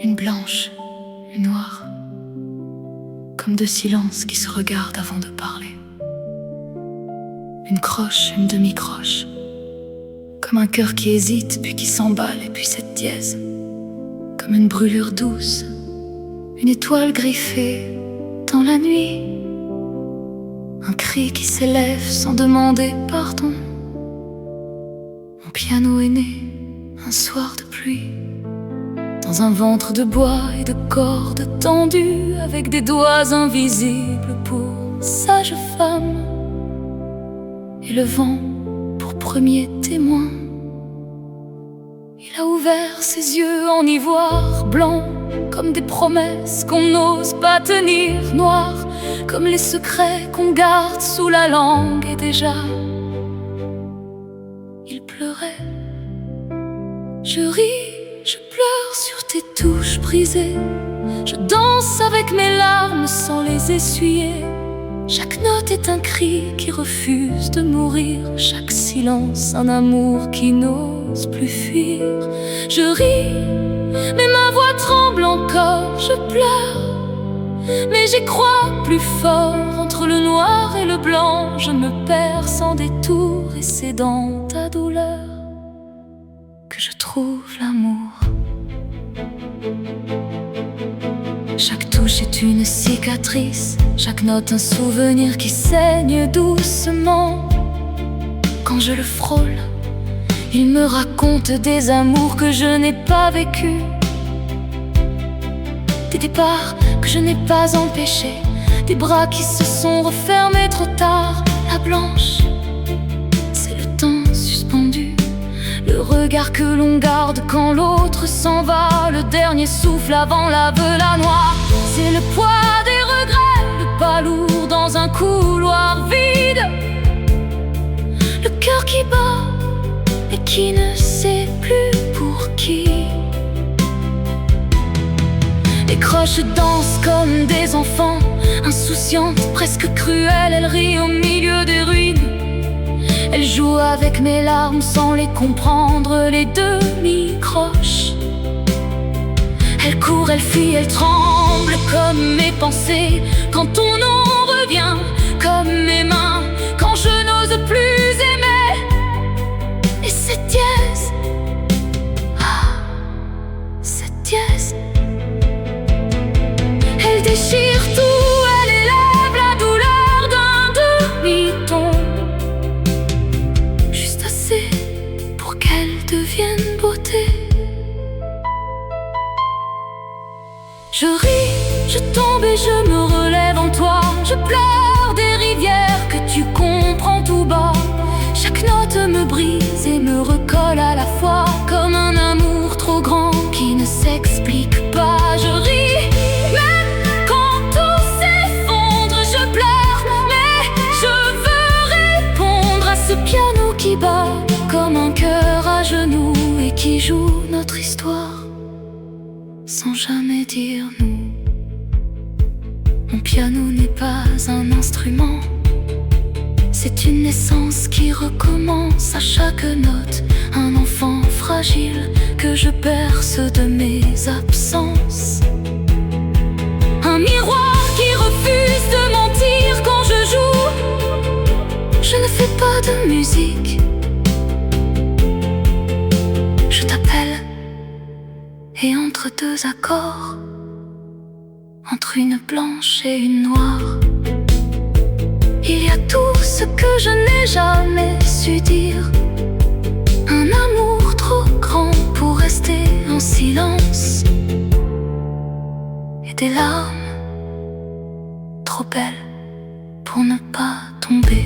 une blanche, une noire, comme deux silences qui se regardent avant de parler. Une croche, une demi-croche, comme un cœur qui hésite puis qui s'emballe et puis cette dièse, comme une brûlure douce, une étoile griffée dans la nuit, un cri qui s'élève sans demander pardon. Mon piano est né un soir de pluie, dans un ventre de bois et de cordes tendues, avec des doigts invisibles pour sage femme, et le vent pour premier témoin. Il a ouvert ses yeux en ivoire blanc, comme des promesses qu'on n'ose pas tenir, noirs comme les secrets qu'on garde sous la langue. Et déjà, il pleurait. Je ris, je pleure sur tes touches brisées, je danse avec mes larmes sans les essuyer. Chaque note est un cri qui refuse de mourir, chaque silence un amour qui n'ose plus fuir. Je ris, mais ma voix tremble encore, je pleure, mais j'y crois plus fort. Entre le noir et le blanc, je me perds sans détour, et c'est dans ta douleur que je trouve l'amour. Chaque touche est une cicatrice, chaque note un souvenir qui saigne doucement. Quand je le frôle, il me raconte des amours que je n'ai pas vécus, des départs que je n'ai pas empêchés, des bras qui se sont refermés trop tard. La blanche, c'est le temps suspendu, le regard que l'on garde quand l'autre s'en va, le dernier souffle avant l'aveu. La noire, c'est le poids des regrets, le pas lourd dans un couloir vide, le cœur qui bat et qui ne sait plus pour qui. Les croches dansent comme des enfants, insouciantes, presque cruelles. Elles rient au milieu des ruines, elles jouent avec mes larmes sans les comprendre, les demi-croches. Elles courent, elles fuient, elles tremblent comme mes pensées quand ton nom revient, comme mes mains quand je n'ose plus aimer. Et cette dièse, ah, cette dièse, elle déchire tout, elle élève la douleur d'un demi-ton, juste assez pour qu'elle devienne beauté. Je ris, je tombe et je me relève en toi, je pleure des rivières que tu comprends tout bas. Chaque note me brise et me recolle à la fois, comme un amour trop grand qui ne s'explique pas. Je ris, même quand tout s'effondre, je pleure, mais je veux répondre à ce piano qui bat comme un cœur à genoux et qui joue notre histoire sans jamais dire nous. Mon piano n'est pas un instrument, c'est une naissance qui recommence à chaque note, un enfant fragile que je berce de mes absences, un miroir qui refuse de mentir quand je joue. Je ne fais pas de musique, je t'appelle, et entre deux accords, entre une blanche et une noire, il y a tout ce que je n'ai jamais su dire, un amour trop grand pour rester en silence, et des larmes trop belles pour ne pas tomber.